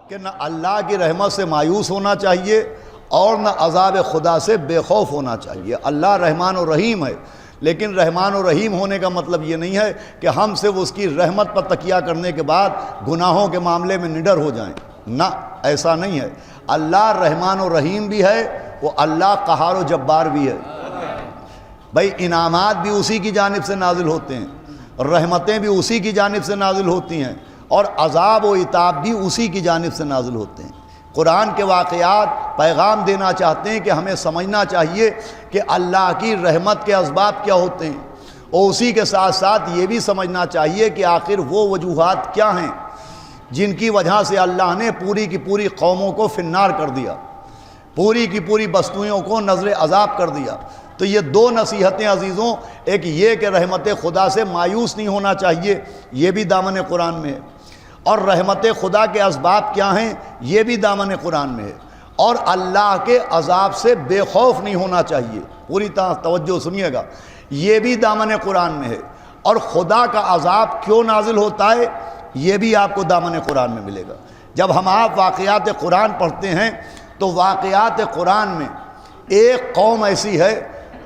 کہ نہ اللہ کی رحمت سے مایوس ہونا چاہیے اور نہ عذاب خدا سے بے خوف ہونا چاہیے۔ اللہ رحمان و رحیم ہے، لیکن رحمان و رحیم ہونے کا مطلب یہ نہیں ہے کہ ہم صرف اس کی رحمت پر تکیہ کرنے کے بعد گناہوں کے معاملے میں نڈر ہو جائیں، نہ، ایسا نہیں ہے۔ اللہ رحمان و رحیم بھی ہے، وہ اللہ قہار و جبار بھی ہے۔ بھائی انعامات بھی اسی کی جانب سے نازل ہوتے ہیں، رحمتیں بھی اسی کی جانب سے نازل ہوتی ہیں، اور عذاب و عتاب بھی اسی کی جانب سے نازل ہوتے ہیں۔ قرآن کے واقعات پیغام دینا چاہتے ہیں کہ ہمیں سمجھنا چاہیے کہ اللہ کی رحمت کے اسباب کیا ہوتے ہیں، اور اسی کے ساتھ ساتھ یہ بھی سمجھنا چاہیے کہ آخر وہ وجوہات کیا ہیں جن کی وجہ سے اللہ نے پوری کی پوری قوموں کو فی النار کر دیا، پوری کی پوری بستیوں کو نذر عذاب کر دیا۔ تو یہ دو نصیحتیں عزیزوں، ایک یہ کہ رحمت خدا سے مایوس نہیں ہونا چاہیے، یہ بھی دامن قرآن میں ہے، اور رحمت خدا کے اسباب کیا ہیں یہ بھی دامن قرآن میں ہے، اور اللہ کے عذاب سے بے خوف نہیں ہونا چاہیے، پوری طرح توجہ سنیے گا، یہ بھی دامن قرآن میں ہے، اور خدا کا عذاب کیوں نازل ہوتا ہے یہ بھی آپ کو دامن قرآن میں ملے گا۔ جب ہم آپ واقعات قرآن پڑھتے ہیں تو واقعات قرآن میں ایک قوم ایسی ہے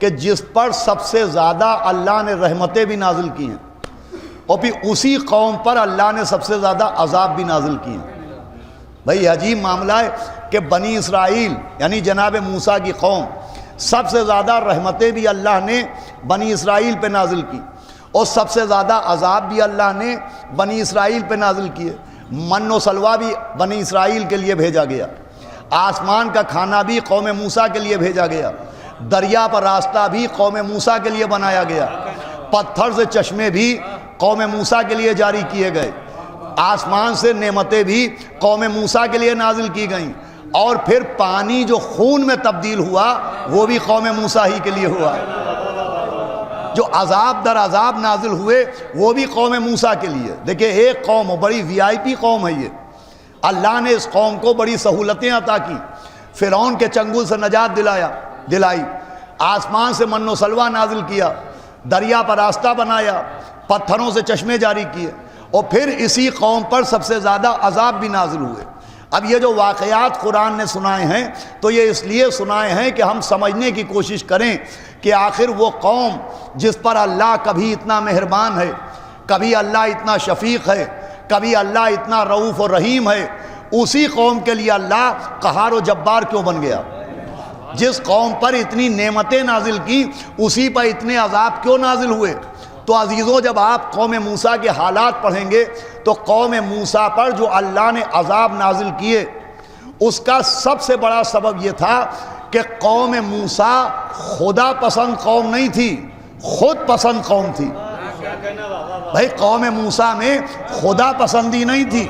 کہ جس پر سب سے زیادہ اللہ نے رحمتیں بھی نازل کی ہیں، اور پھر اسی قوم پر اللہ نے سب سے زیادہ عذاب بھی نازل کیے ہیں۔ بھئی عجیب معاملہ ہے کہ بنی اسرائیل یعنی جناب موسیٰ کی قوم، سب سے زیادہ رحمتیں بھی اللہ نے بنی اسرائیل پہ نازل کی، اور سب سے زیادہ عذاب بھی اللہ نے بنی اسرائیل پہ نازل کیے۔ من و سلوہ بھی بنی اسرائیل کے لیے بھیجا گیا، آسمان کا کھانا بھی قوم موسیٰ کے لیے بھیجا گیا، دریا پر راستہ بھی قوم موسیٰ کے لیے بنایا گیا، پتھر سے چشمے بھی قوم موسیٰ کے لیے جاری کیے گئے، آسمان سے نعمتیں بھی قوم موسیٰ کے لیے نازل کی گئیں، اور پھر پانی جو خون میں تبدیل ہوا وہ بھی قوم موسیٰ ہی کے لیے ہوا، جو عذاب در عذاب نازل ہوئے وہ بھی قوم موسیٰ کے لیے۔ دیکھیں ایک قوم، بڑی وی آئی پی قوم ہے یہ، اللہ نے اس قوم کو بڑی سہولتیں عطا کی، فرعون کے چنگل سے نجات دلائی، آسمان سے من و سلوہ نازل کیا، دریا پر راستہ بنایا، پتھروں سے چشمے جاری کیے، اور پھر اسی قوم پر سب سے زیادہ عذاب بھی نازل ہوئے۔ اب یہ جو واقعات قرآن نے سنائے ہیں تو یہ اس لیے سنائے ہیں کہ ہم سمجھنے کی کوشش کریں کہ آخر وہ قوم جس پر اللہ کبھی اتنا مہربان ہے، کبھی اللہ اتنا شفیق ہے، کبھی اللہ اتنا رؤوف و رحیم ہے، اسی قوم کے لیے اللہ قہار و جبار کیوں بن گیا؟ جس قوم پر اتنی نعمتیں نازل کی اسی پر اتنے عذاب کیوں نازل ہوئے؟ تو عزیزوں جب آپ قوم موسیٰ کے حالات پڑھیں گے تو قوم موسیٰ پر جو اللہ نے عذاب نازل کیے اس کا سب سے بڑا سبب یہ تھا کہ قوم موسیٰ خدا پسند قوم نہیں تھی، خود پسند قوم تھی۔ بھائی قوم موسیٰ میں خدا پسندی نہیں تھی،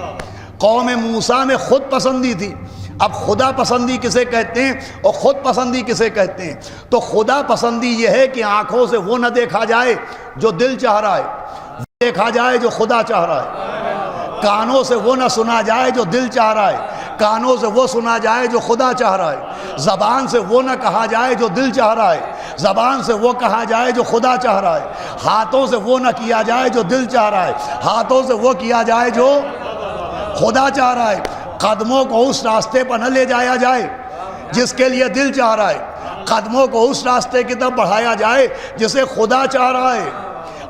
قوم موسیٰ میں خود پسندی تھی۔ اب خدا پسندی کسے کہتے ہیں اور خود پسندی کسے کہتے ہیں؟ تو خدا پسندی یہ ہے کہ آنکھوں سے وہ نہ دیکھا جائے جو دل چاہ رہا ہے، وہ دیکھا جائے جو خدا چاہ رہا ہے، کانوں سے وہ نہ سنا جائے جو دل چاہ رہا ہے، کانوں سے وہ سنا جائے جو خدا چاہ رہا ہے، زبان سے وہ نہ کہا جائے جو دل چاہ رہا ہے، زبان سے وہ کہا جائے جو خدا چاہ رہا ہے، ہاتھوں سے وہ نہ کیا جائے جو دل چاہ رہا ہے، ہاتھوں سے وہ کیا جائے جو خدا چاہ رہا ہے، قدموں کو اس راستے پر نہ لے جایا جائے جس کے لیے دل چاہ رہا ہے، قدموں کو اس راستے کی طرف بڑھایا جائے جسے خدا چاہ رہا ہے۔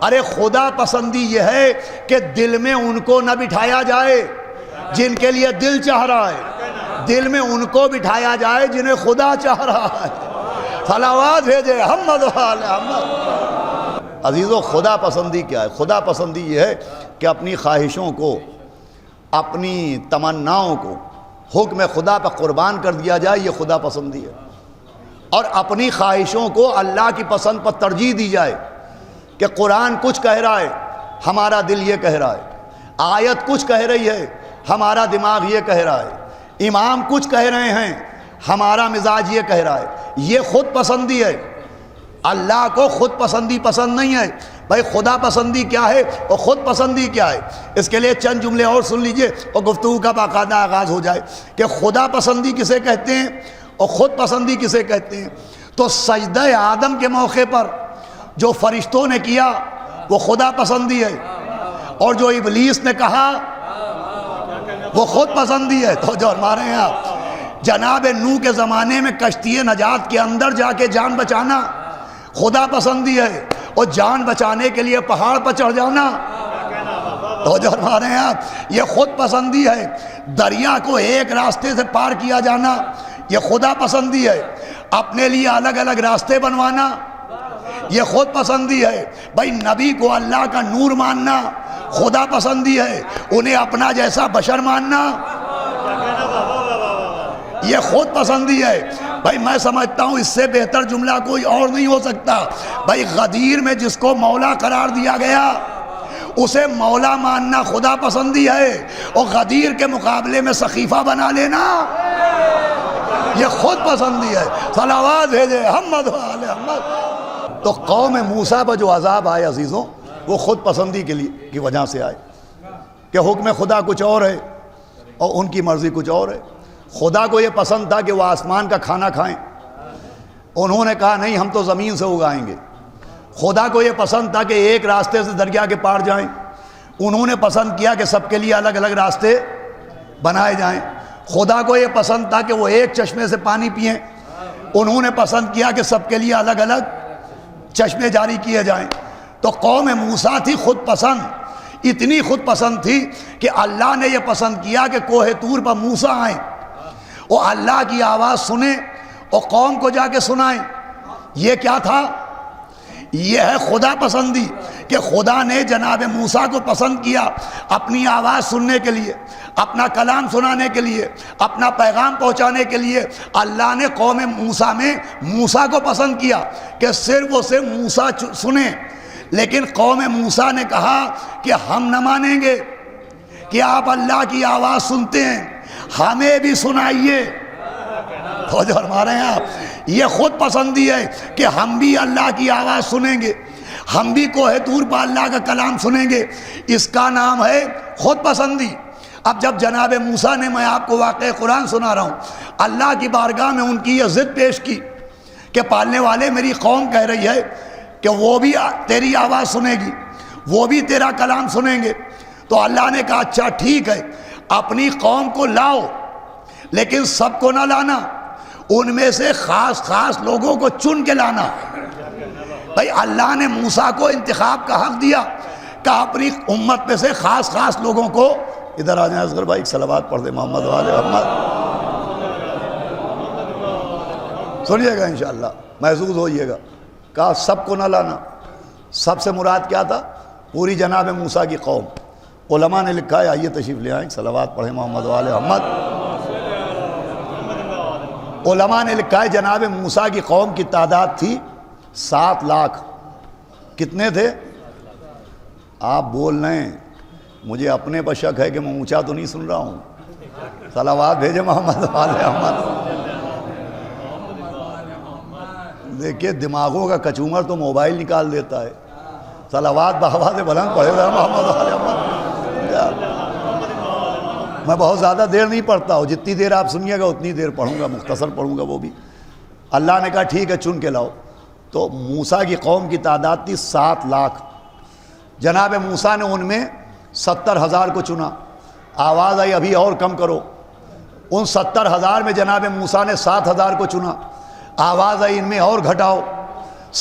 ارے خدا پسندی یہ ہے کہ دل میں ان کو نہ بٹھایا جائے جن کے لیے دل چاہ رہا ہے، دل میں ان کو بٹھایا جائے جنہیں خدا چاہ رہا ہے۔ صلوات بھیجے محمد و آل محمد۔ عزیزو خدا پسندی کیا ہے؟ خدا پسندی یہ ہے کہ اپنی خواہشوں کو، اپنی تمناؤں کو حکم خدا پر قربان کر دیا جائے، یہ خدا پسندی ہے، اور اپنی خواہشوں کو اللہ کی پسند پر ترجیح دی جائے کہ قرآن کچھ کہہ رہا ہے ہمارا دل یہ کہہ رہا ہے، آیت کچھ کہہ رہی ہے ہمارا دماغ یہ کہہ رہا ہے، امام کچھ کہہ رہے ہیں ہمارا مزاج یہ کہہ رہا ہے، یہ خود پسندی ہے۔ اللہ کو خود پسندی پسند نہیں ہے۔ بھائی خدا پسندی کیا ہے اور خود پسندی کیا ہے؟ اس کے لیے چند جملے اور سن لیجئے اور گفتگو کا باقاعدہ آغاز ہو جائے کہ خدا پسندی کسے کہتے ہیں اور خود پسندی کسے کہتے ہیں۔ تو سجدہ آدم کے موقع پر جو فرشتوں نے کیا وہ خدا پسندی ہے، اور جو ابلیس نے کہا وہ خود پسندی ہے۔ تو جو ہمارے یہاں جناب نوح کے زمانے میں کشتی نجات کے اندر جا کے جان بچانا خدا پسندی ہے، اور جان بچانے کے لیے پہاڑ پر چڑھ جانا تو جو ہمارے یہاں یہ خود پسندی ہے۔ دریا کو ایک راستے سے پار کیا جانا یہ خدا پسندی ہے۔ اپنے لیے الگ الگ راستے بنوانا یہ خود پسندی ہے۔ بھائی نبی کو اللہ کا نور ماننا خدا پسندی ہے، انہیں اپنا جیسا بشر ماننا یہ خود پسندی ہے۔ بھائی میں سمجھتا ہوں اس سے بہتر جملہ کوئی اور نہیں ہو سکتا۔ بھائی غدیر میں جس کو مولا قرار دیا گیا اسے مولا ماننا خدا پسندی ہے، اور غدیر کے مقابلے میں سقیفہ بنا لینا یہ خود پسندی ہے۔ صلوات بھیجے محمد و آل محمد۔ تو قوم موسیٰ پر جو عذاب آئے عزیزوں وہ خود پسندی کی وجہ سے آئے کہ حکم خدا کچھ اور ہے اور ان کی مرضی کچھ اور ہے۔ خدا کو یہ پسند تھا کہ وہ آسمان کا کھانا کھائیں، انہوں نے کہا نہیں ہم تو زمین سے اگائیں گے۔ خدا کو یہ پسند تھا کہ ایک راستے سے دریا کے پار جائیں، انہوں نے پسند کیا کہ سب کے لیے الگ الگ راستے بنائے جائیں۔ خدا کو یہ پسند تھا کہ وہ ایک چشمے سے پانی پئیں، انہوں نے پسند کیا کہ سب کے لیے الگ الگ چشمے جاری کیے جائیں۔ تو قوم موسیٰ تھی خود پسند، اتنی خود پسند تھی کہ اللہ نے یہ پسند کیا کہ کوہ طور پر موسیٰ آئیں اور اللہ کی آواز سنیں اور قوم کو جا کے سنائیں۔ یہ کیا تھا؟ یہ ہے خدا پسندی کہ خدا نے جناب موسیٰ کو پسند کیا اپنی آواز سننے کے لیے، اپنا کلام سنانے کے لیے، اپنا پیغام پہنچانے کے لیے۔ اللہ نے قوم موسیٰ میں موسیٰ کو پسند کیا کہ صرف اسے موسیٰ سنیں، لیکن قوم موسیٰ نے کہا کہ ہم نہ مانیں گے کہ آپ اللہ کی آواز سنتے ہیں، ہمیں بھی سنائیے۔ تو جو ہمارے یہاں یہ خود پسندی ہے کہ ہم بھی اللہ کی آواز سنیں گے، ہم بھی کوہ طور پر اللہ کا کلام سنیں گے، اس کا نام ہے خود پسندی۔ اب جب جناب موسیٰ نے، میں آپ کو واقعہ قرآن سنا رہا ہوں، اللہ کی بارگاہ میں ان کی یہ ضد پیش کی کہ پالنے والے میری قوم کہہ رہی ہے کہ وہ بھی تیری آواز سنے گی، وہ بھی تیرا کلام سنیں گے۔ تو اللہ نے کہا اچھا ٹھیک ہے، اپنی قوم کو لاؤ لیکن سب کو نہ لانا، ان میں سے خاص خاص لوگوں کو چن کے لانا۔ بھائی اللہ نے موسیٰ کو انتخاب کا حق دیا کہ اپنی امت میں سے خاص خاص لوگوں کو، ادھر آ جائیں اصغر بھائی صلوات پڑھ دیں محمد و آل محمد۔ سنیے گا انشاءاللہ محظوظ ہوئیے گا۔ کہا سب کو نہ لانا، سب سے مراد کیا تھا؟ پوری جناب موسیٰ کی قوم۔ علماء نے لکھا ہے، آئیے تشریف لے آئیں، صلوات پڑھیں محمد و آل محمد۔ علماء نے لکھا ہے جناب موسیٰ کی قوم کی تعداد تھی 7 لاکھ۔ کتنے تھے؟ آپ بول رہے ہیں، مجھے اپنے پر شک ہے کہ میں اونچا تو نہیں سن رہا ہوں۔ صلوات بھیجے محمد و آل محمد۔ دیکھیے دماغوں کا کچومر تو موبائل نکال دیتا ہے۔ صلوات بآواز بلند پڑھے گا محمد و آل محمد۔ میں بہت زیادہ دیر نہیں پڑھتا ہوں، جتنی دیر آپ سنیے گا اتنی دیر پڑھوں گا، مختصر پڑھوں گا وہ بھی۔ اللہ نے کہا ٹھیک ہے چن کے لاؤ۔ تو موسیٰ کی قوم کی تعداد تھی 7 لاکھ۔ جناب موسیٰ نے ان میں 70,000 کو چنا۔ آواز آئی ابھی اور کم کرو۔ ان 70,000 میں جناب موسیٰ نے 7,000 کو چنا۔ آواز آئی ان میں اور گھٹاؤ۔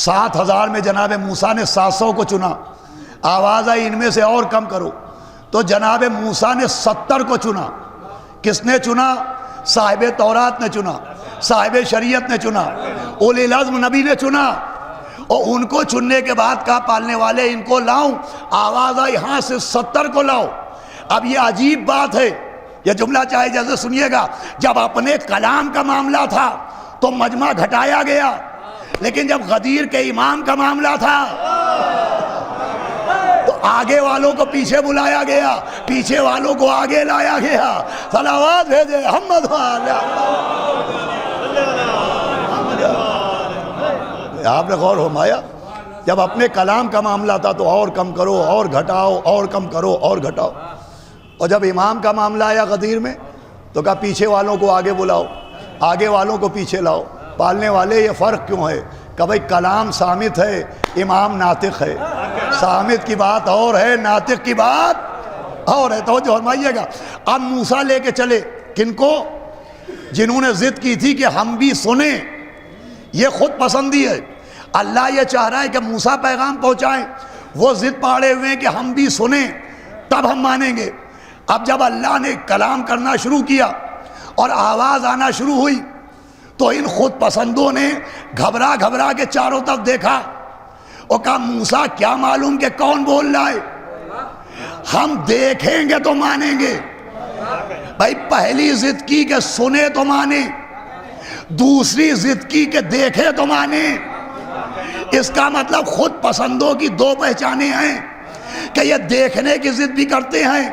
7,000 میں جناب موسیٰ نے 700 کو چنا۔ آواز آئی ان میں سے اور کم کرو۔ تو جناب موسیٰ نے 70 کو چنا۔ کس نے چنا؟ صاحب تورات نے چنا، صاحب شریعت نے چنا، اولی العزم نبی نے چنا۔ اور ان کو چننے کے بعد کہا پالنے والے ان کو لاؤں۔ آواز آئی ہاں سے 70 کو لاؤ۔ اب یہ عجیب بات ہے، یہ جملہ چاہے جیسے سنیے گا، جب اپنے کلام کا معاملہ تھا تو مجمع گھٹایا گیا، لیکن جب غدیر کے امام کا معاملہ تھا تو آگے والوں کو پیچھے بلایا گیا، پیچھے والوں کو آگے لایا گیا۔ صلوات بھیجے محمد و آل محمد۔ آپ نے غور فرمایا، جب اپنے کلام کا معاملہ تھا تو اور کم کرو اور گھٹاؤ اور کم کرو اور گھٹاؤ، اور جب امام کا معاملہ آیا غدیر میں تو کہا پیچھے والوں کو آگے بلاؤ، آگے والوں کو پیچھے لاؤ۔ پالنے والے یہ فرق کیوں ہے کہ بھائی کلام صامت ہے، امام ناطق ہے۔ صامت کی بات اور ہے، ناطق کی بات اور ہے توجہ فرمائیے گا. اب موسیٰ لے کے چلے کن کو؟ جنہوں نے ضد کی تھی کہ ہم بھی سنیں. یہ خود پسندی ہے. اللہ یہ چاہ رہا ہے کہ موسیٰ پیغام پہنچائیں، وہ ضد پاڑے ہوئے ہیں کہ ہم بھی سنیں تب ہم مانیں گے. اب جب اللہ نے کلام کرنا شروع کیا اور آواز آنا شروع ہوئی تو ان خود پسندوں نے گھبرا گھبرا کے چاروں طرف دیکھا اور کہا موسیٰ کیا معلوم کہ کون بول رہا ہے، ہم دیکھیں گے تو مانیں گے. بھائی پہلی ضد کی کہ سنے تو مانے، دوسری ضد کی کہ دیکھے تو مانے. اس کا مطلب خود پسندوں کی دو پہچانیں ہیں کہ یہ دیکھنے کی ضد بھی کرتے ہیں،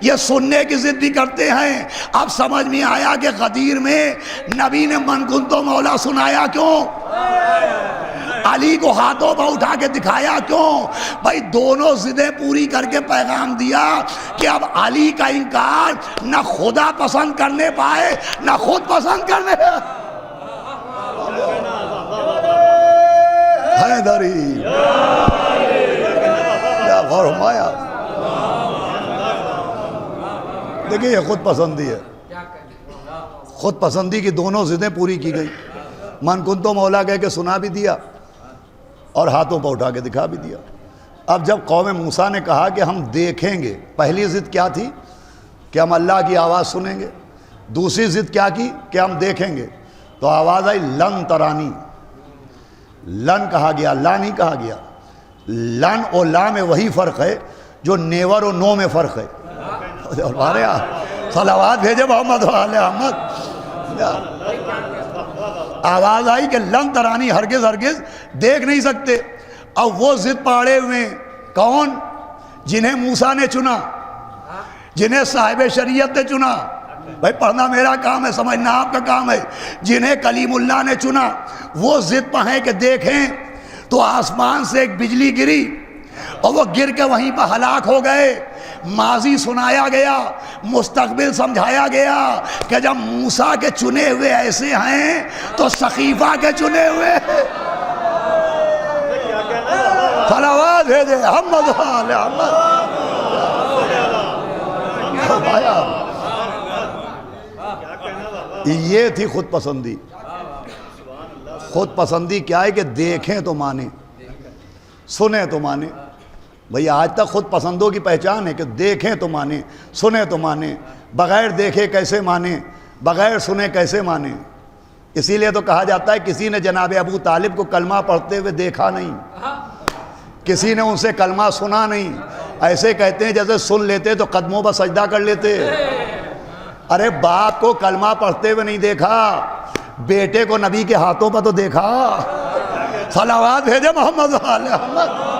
یہ سننے کی ضد بھی کرتے ہیں. اب سمجھ میں آیا کہ غدیر میں نبی نے من کنتو مولا سنایا کیوں، علی کو ہاتھوں پہ اٹھا کے دکھایا کیوں؟ بھائی دونوں ضدیں پوری کر کے پیغام دیا کہ اب علی کا انکار نہ خدا پسند کرنے پائے نہ خود پسند کرنے. حیدری کیا غور ہمایا. دیکھیں یہ خود پسندی ہے. خود پسندی کی دونوں ضدیں پوری کی گئی. من کنتو مولا کہہ کے سنا بھی دیا اور ہاتھوں پہ اٹھا کے دکھا بھی دیا. اب جب قوم موسیٰ نے کہا کہ ہم دیکھیں گے، پہلی ضد کیا تھی کہ ہم اللہ کی آواز سنیں گے، دوسری ضد کیا کی کہ ہم دیکھیں گے، تو آواز آئی لن ترانی. لن کہا گیا، لا نہیں کہا گیا. لن اور لا میں وہی فرق ہے جو نیور اور نو میں فرق ہے. ہمارے صلوات بھیجے محمد وآل احمد. آواز آئی کہ لن ترانی، ہرگز ہرگز دیکھ نہیں سکتے. اب وہ ضد پاڑے ہوئے کون؟ جنہیں موسیٰ نے چنا، جنہیں صاحب شریعت نے چنا. بھائی پڑھنا میرا کام ہے، سمجھنا آپ کا کام ہے. جنہیں کلیم اللہ نے چنا وہ ضد پہ ہیں کہ دیکھیں تو آسمان سے ایک بجلی گری اور وہ گر کے وہیں پہ ہلاک ہو گئے. ماضی سنایا گیا، مستقبل سمجھایا گیا کہ جب موسیٰ کے چنے ہوئے ایسے ہیں تو سقیفہ کے چنے ہوئے. صلوات بھیجے محمد وآل احمد. یہ تھی خود پسندی. خود پسندی کیا ہے کہ دیکھیں تو مانیں، سنیں تو مانیں. بھئی آج تک خود پسندوں کی پہچان ہے کہ دیکھیں تو مانیں، سنیں تو مانیں. بغیر دیکھے کیسے مانیں، بغیر سنے کیسے مانیں. اسی لیے تو کہا جاتا ہے کسی نے جناب ابو طالب کو کلمہ پڑھتے ہوئے دیکھا نہیں، کسی نے ان سے کلمہ سنا نہیں. ایسے کہتے ہیں جیسے سن لیتے تو قدموں پر سجدہ کر لیتے. ارے باپ کو کلمہ پڑھتے ہوئے نہیں دیکھا، بیٹے کو نبی کے ہاتھوں پر تو دیکھا. صلوات بھیجے محمد وآل احمد.